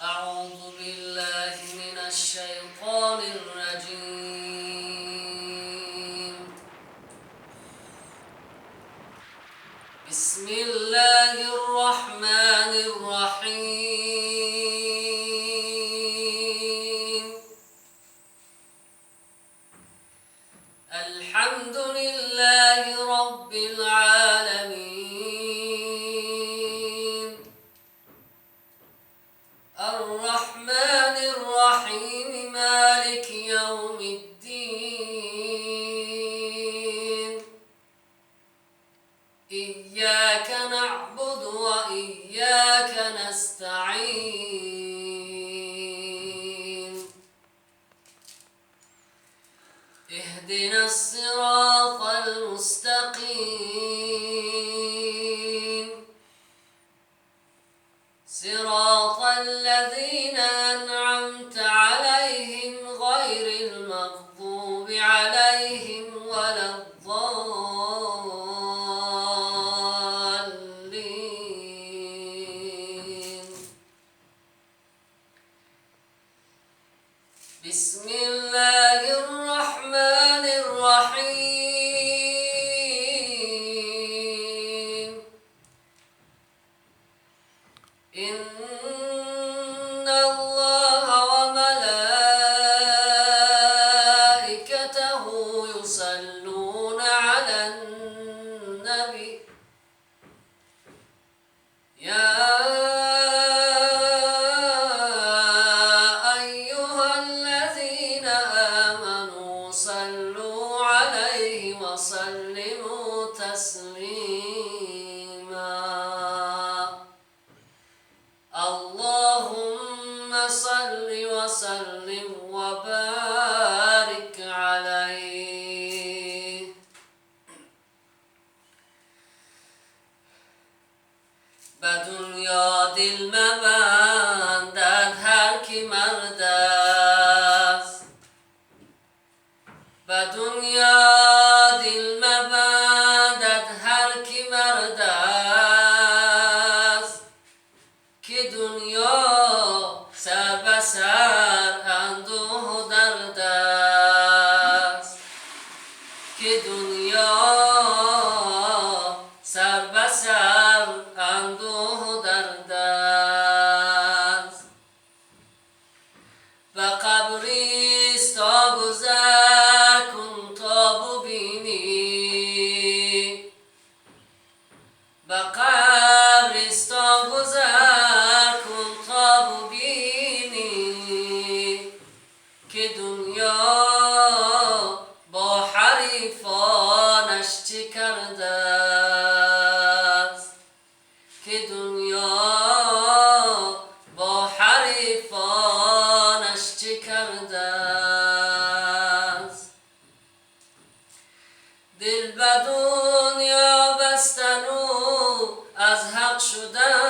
أعوذ بالله من الشيطان الرجيم. بسم الله الرحمن الرحيم. الحمد لله رب العالمين. الرحمن الرحيم مالك يوم الدين. إياك نعبد وإياك نستعين. اهدنا الصراط المستقيم، صراط الذين أنعمت عليهم غير المغضوب عليهم ولا الضالين. بسم الله الرحمن الرحيم. إن الله وملائكته يصلون على النبي يا أيها الذين آمنوا صلوا عليه وسلموا تسليما. اللهم صل وسلم وبارك عليه. بدنیا دل مبندد هر کی مرد است. بدنیا دل مبندد هر کی مرد است، که دنیا سر به سر اندوه و درد است. که دنیا سر به سر اندوه و درد است. و قبریست تا گذر کن تا ببینی. و قبریست تا گذر کن تا ببینی، که دنیا با حریفانش چه کرده است. که دنیا با حریفانش چه کرده است. دل به دنیا بستن و از حق شدن